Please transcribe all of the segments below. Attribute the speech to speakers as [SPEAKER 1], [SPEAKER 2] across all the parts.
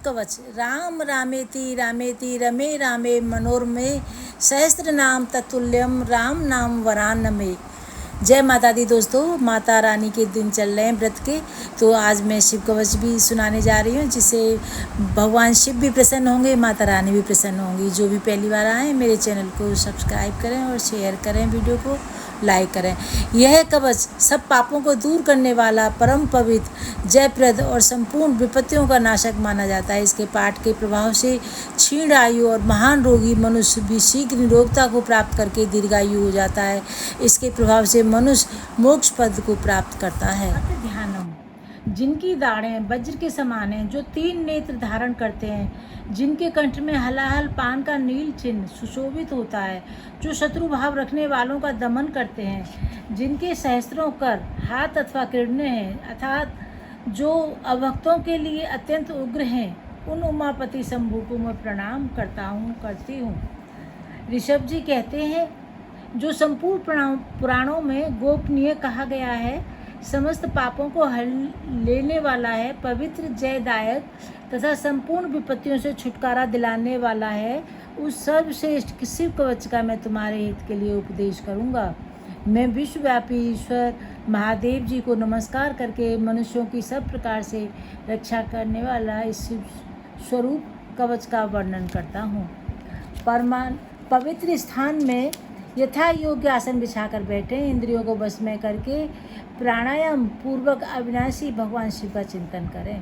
[SPEAKER 1] कवच। राम रामेति रामेति रमे रामे मनोरमे सहस्त्र नाम तत्तुल्यम राम नाम वरानमे। जय माता दी दोस्तों, माता रानी के दिन चल रहे हैं व्रत के, तो आज मैं शिव कवच भी सुनाने जा रही हूँ, जिससे भगवान शिव भी प्रसन्न होंगे, माता रानी भी प्रसन्न होंगी। जो भी पहली बार आए मेरे चैनल को सब्सक्राइब करें और शेयर करें, वीडियो को लाइक करें। यह कवच सब पापों को दूर करने वाला, परम पवित्र, जयप्रद और संपूर्ण विपत्तियों का नाशक माना जाता है। इसके पाठ के प्रभाव से क्षीण आयु और महान रोगी मनुष्य भी शीघ्र निरोगता को प्राप्त करके दीर्घायु हो जाता है। इसके प्रभाव से मनुष्य मोक्ष पद को प्राप्त करता है। ध्यानम, जिनकी दाढ़ें वज्र के समान हैं, जो 3 नेत्र धारण करते हैं, जिनके कंठ में हलाहल पान का नील चिन्ह सुशोभित होता है, जो शत्रु भाव रखने वालों का दमन करते हैं, जिनके सहस्त्रों कर हाथ अथवा किरणें हैं, अर्थात जो अभक्तों के लिए अत्यंत उग्र हैं, उन उमापति शंभु को मैं प्रणाम करती हूँ। ऋषभ जी कहते हैं, जो संपूर्ण पुराणों में गोपनीय कहा गया है, समस्त पापों को हर लेने वाला है, पवित्र, जयदायक तथा संपूर्ण विपत्तियों से छुटकारा दिलाने वाला है, उस सर्वश्रेष्ठ शिव कवच का मैं तुम्हारे हित के लिए उपदेश करूंगा। मैं विश्वव्यापी ईश्वर महादेव जी को नमस्कार करके मनुष्यों की सब प्रकार से रक्षा करने वाला इस शिव स्वरूप कवच का वर्णन करता हूँ। पवित्र स्थान में यथा योग्य आसन बिछाकर बैठे, इंद्रियों को वश में करके प्राणायाम पूर्वक अविनाशी भगवान शिव का चिंतन करें।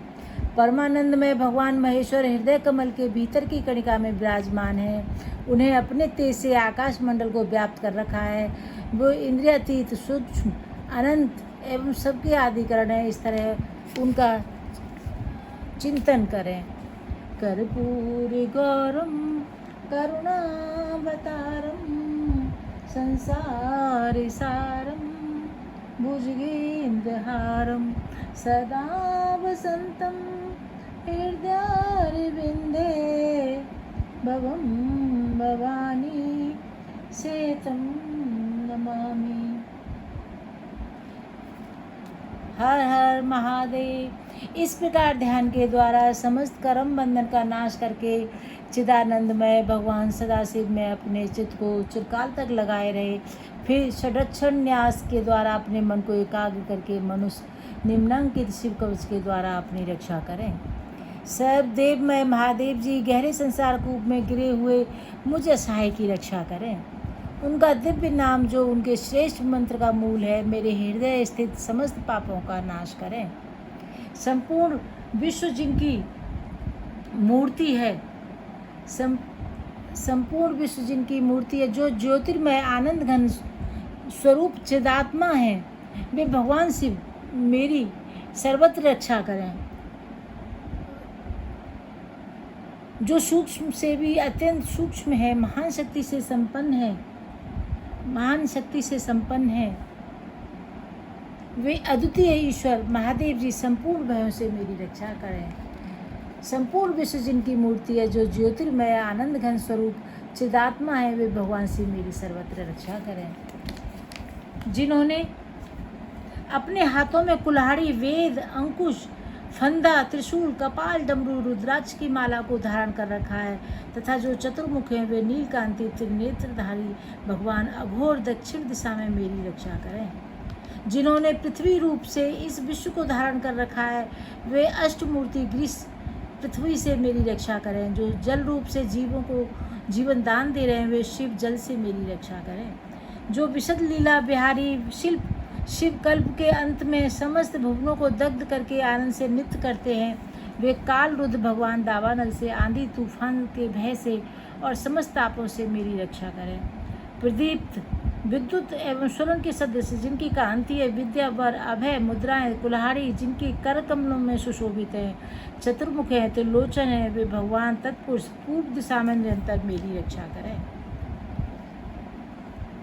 [SPEAKER 1] परमानंद में भगवान महेश्वर हृदय कमल के भीतर की कणिका में विराजमान है। उन्हें अपने तेज से आकाश मंडल को व्याप्त कर रखा है। वो इंद्रियातीत, सूक्ष्म, अनंत एवं सबके आदिकरण है। इस तरह उनका चिंतन करें। कर्पूरी गौरम करुणावतारम संसारि सारम भुजगेन्द्रहारम सदा वसंतम हृदयारविंदे भवं भवानी सेतं नमामि। हर हर महादेव। इस प्रकार ध्यान के द्वारा समस्त कर्म बंधन का नाश करके चिदानंदमय भगवान सदाशिव में अपने चित्त को चिरकाल तक लगाए रहे। फिर षडक्षर न्यास के द्वारा अपने मन को एकाग्र करके मनुष्य निम्नांकित शिव कवच के द्वारा अपनी रक्षा करें। सर्वदेवमय महादेव जी गहरे संसार कूप में गिरे हुए मुझ असहाय की रक्षा करें। उनका दिव्य नाम, जो उनके श्रेष्ठ मंत्र का मूल है, मेरे हृदय स्थित समस्त पापों का नाश करें। संपूर्ण विश्व जिनकी मूर्ति है, संपूर्ण विश्व जिनकी मूर्ति है, जो ज्योतिर्मय आनंद घन स्वरूप चिदात्मा है, वे भगवान शिव मेरी सर्वत्र रक्षा करें। जो सूक्ष्म से भी अत्यंत सूक्ष्म है, महान शक्ति से संपन्न है, वे अद्वितीय ईश्वर महादेव जी संपूर्ण भयों से मेरी रक्षा करें। संपूर्ण विश्व जिनकी मूर्ति है, जो ज्योतिर्मय आनंद घन स्वरूप चिदात्मा है, वे भगवान शिव मेरी सर्वत्र रक्षा करें। जिन्होंने अपने हाथों में कुल्हाड़ी, वेद, अंकुश, फंदा, त्रिशूल, कपाल, डमरू, रुद्राक्ष की माला को धारण कर रखा है, तथा जो चतुर्मुख हैं, वे नीलकांति त्रिनेत्रधारी भगवान अघोर दक्षिण दिशा में मेरी रक्षा करें। जिन्होंने पृथ्वी रूप से इस विश्व को धारण कर रखा है, वे अष्टमूर्ति ग्रीस पृथ्वी से मेरी रक्षा करें। जो जल रूप से जीवों को जीवन दान दे रहे हैं, वे शिव जल से मेरी रक्षा करें। जो विशद लीला बिहारी शिव कल्प के अंत में समस्त भुवनों को दग्ध करके आनंद से नृत्य करते हैं, वे काल रुद्र भगवान दावानल से, आंधी तूफान के भय से और समस्त तापों से मेरी रक्षा करें। प्रदीप्त, विद्युत एवं स्वर्ण के सदृश जिनकी कांति है, विद्या, वर, अभय, मुद्राएं, कुल्हाड़ी जिनके कर कमलों में सुशोभित हैं, चतुर्मुख हैं, त्रिलोचन हैं, वे भगवान तत्पुरुष पूर्व दिशा में निरंतर मेरी रक्षा करें।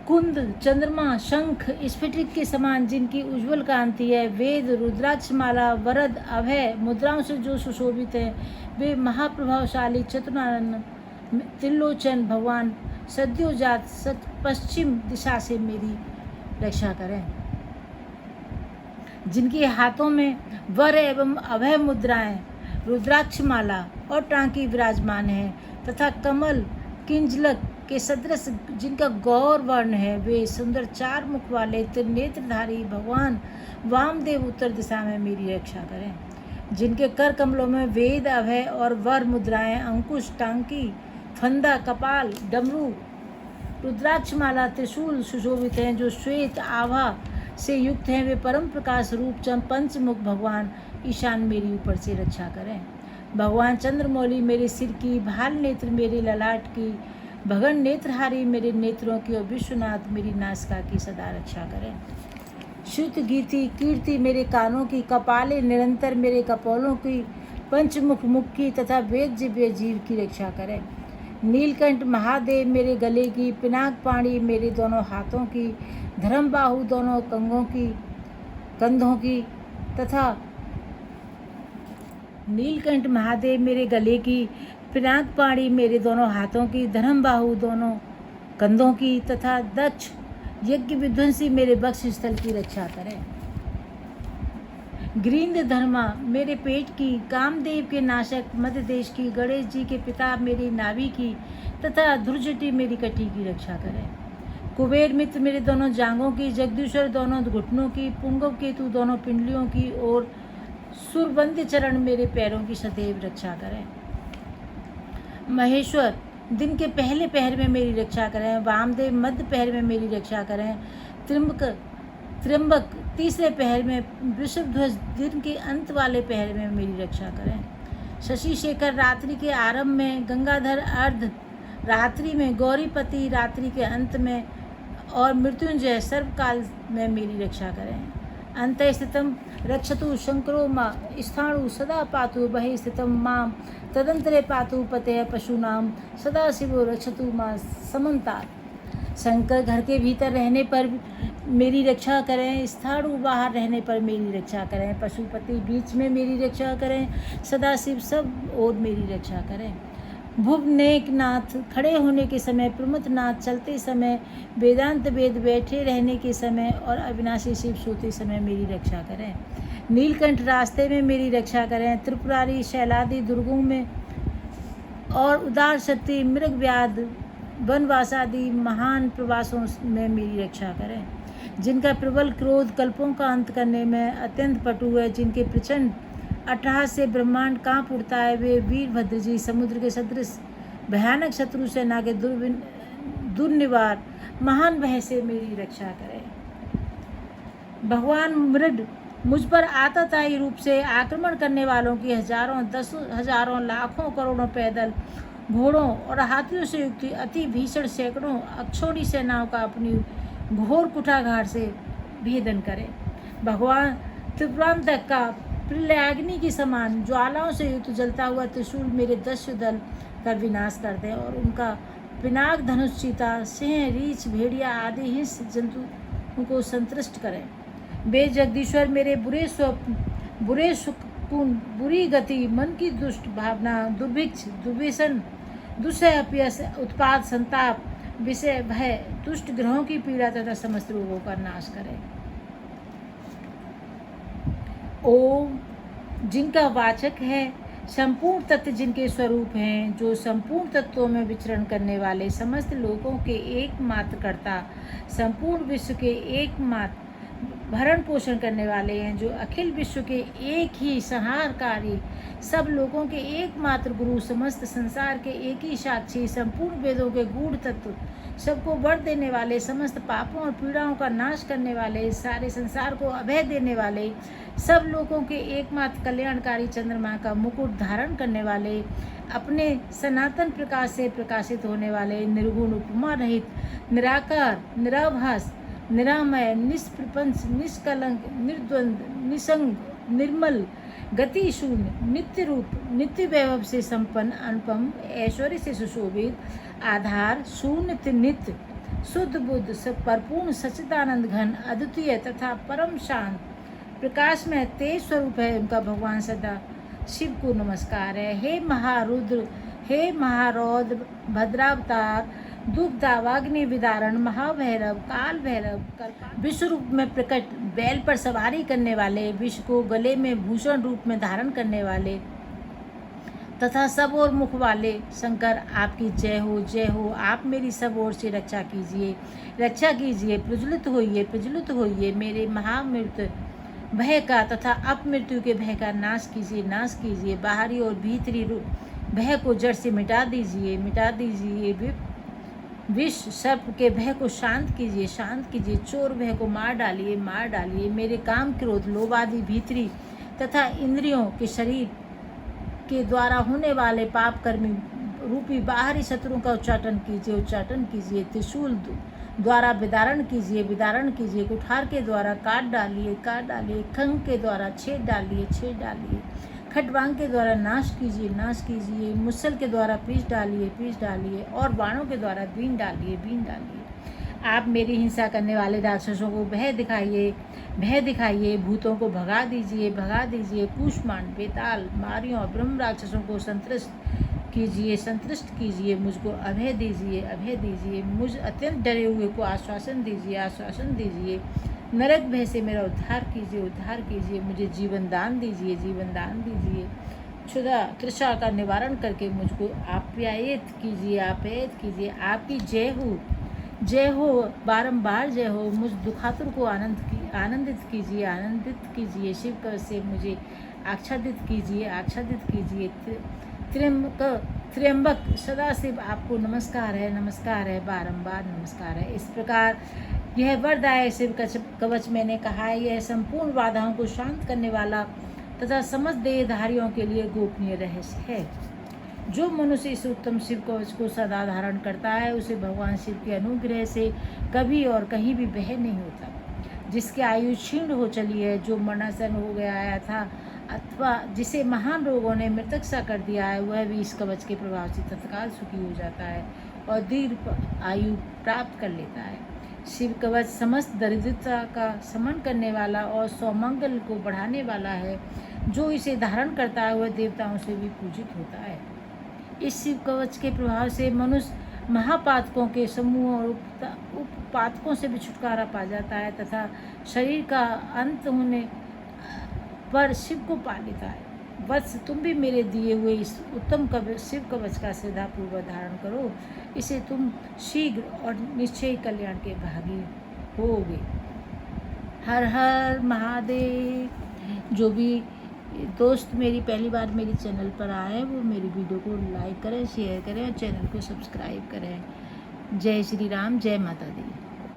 [SPEAKER 1] कुंद, चंद्रमा, शंख, स्फटिक के समान जिनकी उज्ज्वल कांति है, वेद, रुद्राक्ष माला, वरद, अभय मुद्राओं से जो सुशोभित है, वे महाप्रभावशाली चतुरानन त्रिलोचन भगवान सद्योजात पश्चिम दिशा से मेरी रक्षा करें। जिनके हाथों में वर एवं अभय मुद्राएं, रुद्राक्ष माला, और टांकी विराजमान है, तथा कमल किंजलक के सदृश जिनका गौर वर्ण है, वे सुंदर 4 मुख वाले त्रिनेत्रधारी भगवान वामदेव उत्तर दिशा में मेरी रक्षा करें। जिनके कर कमलों में वेद, अभय और वर मुद्राएं, अंकुश, टांकी, फंदा, कपाल, डमरू, रुद्राक्षमाला, त्रिशूल सुशोभित हैं, जो श्वेत आभा से युक्त हैं, वे परम प्रकाश रूप पंचमुख भगवान ईशान मेरी ऊपर से रक्षा करें। भगवान चंद्रमौली मेरे सिर की, भाल नेत्र मेरे ललाट की, भगन नेत्रहारी मेरे नेत्रों की और विश्वनाथ मेरी नासिका की सदा रक्षा करें। श्रुत गीति कीर्ति मेरे कानों की, कपाले निरंतर मेरे कपोलों की, पंचमुख मुख की तथा वेद जिव्य जीव की रक्षा करें। नीलकंठ महादेव मेरे गले की, पिनाक पाणी मेरे दोनों हाथों की, धर्म बाहु दोनों कंधों की तथा नीलकंठ महादेव मेरे गले की, पिनाक पाणी मेरे दोनों हाथों की, धर्म बाहु दोनों कंधों की तथा दक्ष यज्ञ विध्वंसी मेरे बक्ष स्थल की रक्षा करें। ग्रींद धर्मा मेरे पेट की, कामदेव के नाशक मध्य देश की, गणेश जी के पिता मेरी नाभि की तथा धुर्जटी मेरी कटी की रक्षा करें। कुबेर मित्र मेरे दोनों जांघों की, जगदीश्वर दोनों घुटनों की, पुंगव केतु दोनों पिंडलियों की और सुरबंद चरण मेरे पैरों की सदैव रक्षा करें। महेश्वर दिन के पहले पहर में मेरी रक्षा करें, वामदेव मध्य पहर में मेरी रक्षा करें, त्र्यंबक तीसरे पहर में, वृषभध्वज दिन के अंत वाले पहर में मेरी रक्षा करें। शशि शेखर रात्रि के आरंभ में, गंगाधर अर्ध रात्रि में, गौरीपति रात्रि के अंत में और मृत्युंजय सर्वकाल में मेरी रक्षा करें। अंत स्थितम रक्षतु शंकरो मां, स्थाणु सदा पातु बहि स्थितम मां, तदंतरे पातु पते पशूनाम, सदा शिवो रक्षतु मां समन्तात्। शंकर घर के भीतर रहने पर मेरी रक्षा करें, स्थाणु बाहर रहने पर मेरी रक्षा करें, पशुपति बीच में मेरी रक्षा करें, सदाशिव सब और मेरी रक्षा करें। भुवनेकनाथ खड़े होने के समय, प्रमुखनाथ चलते समय, वेदांत वेद बैठे रहने के समय और अविनाशी शिव सोते समय मेरी रक्षा करें। नीलकंठ रास्ते में मेरी रक्षा करें, त्रिपुरारी शैलादि दुर्गों में और उदार शक्ति मृगव्याध वनवासादि महान प्रवासों में मेरी रक्षा करें। जिनका प्रबल क्रोध कल्पों का अंत करने में अत्यंत पटु है, जिनके प्रचंड अट्टहास से ब्रह्मांड कांप उठता है, वे वीरभद्र जी समुद्र के सदृश भयानक शत्रु सेना के दुर्निवार महान भय से मेरी रक्षा करें। भगवान मृड मुझ पर आतताई रूप से आक्रमण करने वालों की हजारों, 10,000, लाखों, करोड़ों पैदल घोड़ों और हाथियों से युक्त अति भीषण सैकड़ों अक्षौणी सेनाओं का अपनी घोर कुठाघाट से भेदन करें। भगवान त्रिपुरांतक का प्रलयाग्नि की समान ज्वालाओं से युक्त जलता हुआ त्रिशूल मेरे दस्यु दल का विनाश कर दें और उनका पिनाक धनुष, चीता, सिंह, रीछ, भेड़िया आदि हिंस जंतु उनको संतुष्ट करें। वे जगदीश्वर मेरे बुरे स्वप्न, बुरे सुकून, बुरी गति, मन की दुष्ट भावना, दुर्भिक्ष, दुर्व्यसन, दुस्सह अपयस, उत्पात, संताप, विषय भय, दुष्ट ग्रहों की पीड़ा तथा समस्त रोगों का नाश करें। ओम जिनका वाचक है, संपूर्ण तत्व जिनके स्वरूप हैं, जो संपूर्ण तत्वों में विचरण करने वाले, समस्त लोगों के एकमात्र कर्ता, संपूर्ण विश्व के एकमात्र भरण पोषण करने वाले हैं, जो अखिल विश्व के एक ही संहारकारी, सब लोगों के एकमात्र गुरु, समस्त संसार के एक ही साक्षी, संपूर्ण वेदों के गूढ़ तत्व, सबको वर देने वाले, समस्त पापों और पीड़ाओं का नाश करने वाले, सारे संसार को अभय देने वाले, सब लोगों के एकमात्र कल्याणकारी चंद्रमा का मुकुट धारण करने वाले, अपने सनातन प्रकाश से प्रकाशित होने वाले, निर्गुण, उपमा रहित, निराकार, निराभास, निरामय, निष्प्रपंच, निष्कलंक, निर्द्वंद, निसंग, निर्मल, गति शून्य, नित्य रूप, नित्य वैभव से संपन्न, अनुपम, ऐश्वर्य से सुशोभित, आधार, शून्य, नित्य, शुद्ध बुद्ध, सब परिपूर्ण, सच्चिदानंद घन, अद्वितीय तथा परम शांत, प्रकाश में तेज स्वरूप है उनका भगवान सदा शिव को नमस्कार है। हे महारुद्र, हे महारौद्र, भद्रावतार, दुग्धावाग्नि विदारण, महाभैरव, काल भैरव, विश्व रूप में प्रकट, बैल पर सवारी करने वाले, विश्व को गले में भूषण रूप में धारण करने वाले, तथा सब और मुख वाले शंकर आपकी जय हो, जय हो। आप मेरी सब ओर से रक्षा कीजिए, रक्षा कीजिए। प्रज्वलित होइए मेरे महामृत्यु भय का तथा अपमृत्यु के भय का नाश कीजिए, नाश कीजिए। बाहरी और भीतरी भय को जड़ से मिटा दीजिए, मिटा दीजिए। विष सर्प के भय को शांत कीजिए, शांत कीजिए। चोर भय को मार डालिए, मार डालिए। मेरे काम, क्रोध, लोभ आदि भीतरी तथा इंद्रियों के शरीर के द्वारा होने वाले पाप कर्मी रूपी बाहरी शत्रुओं का उच्चाटन कीजिए, उच्चाटन कीजिए। त्रिशूल द्वारा विदारण कीजिए, विदारण कीजिए। कुठार के द्वारा काट डालिए, काट डालिए। खंग के द्वारा छेद डालिए, छेद डालिए। खटवांग के द्वारा नाश कीजिए, नाश कीजिए। मुसल के द्वारा पीस डालिए, पीस डालिए। और बाणों के द्वारा बीन डालिए, बीन डालिए। आप मेरी हिंसा करने वाले राक्षसों को भय दिखाइए, भय दिखाइए। भूतों को भगा दीजिए, भगा दीजिए। कूष्मांड, बेताल, मारियों, ब्रह्म राक्षसों को संतुष्ट कीजिए, संतुष्ट कीजिए। मुझको अभय दीजिए, अभय दीजिए। मुझ अत्यंत डरे हुए को आश्वासन दीजिए, आश्वासन दीजिए। नरक भय से मेरा उद्धार कीजिए, उद्धार कीजिए। मुझे जीवन दान दीजिए, जीवन दान दीजिए। क्षुधा तृषा का निवारण करके मुझको आप्यायित कीजिए, आप्यायित कीजिए। आपकी जय हो, जय हो, बारंबार जय हो। मुझ दुखातुर को आनंदित कीजिए, आनंदित कीजिए। शिव कवच से मुझे आच्छादित कीजिए, आच्छादित कीजिए। त्र्यंबक सदाशिव आपको नमस्कार है, नमस्कार है, बारंबार नमस्कार है। इस प्रकार यह वरदायक शिव कवच मैंने कहा है, यह संपूर्ण बाधाओं को शांत करने वाला तथा समस्त देहधारियों के लिए गोपनीय रहस्य है। जो मनुष्य इस उत्तम शिव कवच को सदा धारण करता है, उसे भगवान शिव के अनुग्रह से कभी और कहीं भी भय नहीं होता। जिसकी आयु क्षीण हो चली है, जो मरणासन हो गया था, अथवा जिसे महान रोगों ने मृतक सा कर दिया है, वह भी इस कवच के प्रभाव से तत्काल सुखी हो जाता है और दीर्घ आयु प्राप्त कर लेता है। शिव कवच समस्त दरिद्रता का शमन करने वाला और सौमंगल को बढ़ाने वाला है। जो इसे धारण करता है वह देवताओं से भी पूजित होता है। इस शिव कवच के प्रभाव से मनुष्य महापातकों के समूह और उपपातकों से भी छुटकारा पा जाता है तथा शरीर का अंत होने पर शिव को पा लेता है। वत्स, तुम भी मेरे दिए हुए इस उत्तम शिव कवच का श्रद्धापूर्वक धारण करो। इसे तुम शीघ्र और निश्चय कल्याण के भागी होगे। हर हर महादेव। जो भी दोस्त मेरी पहली बार मेरे चैनल पर आए वो मेरी वीडियो को लाइक करें, शेयर करें और चैनल को सब्सक्राइब करें। जय श्री राम, जय माता दी।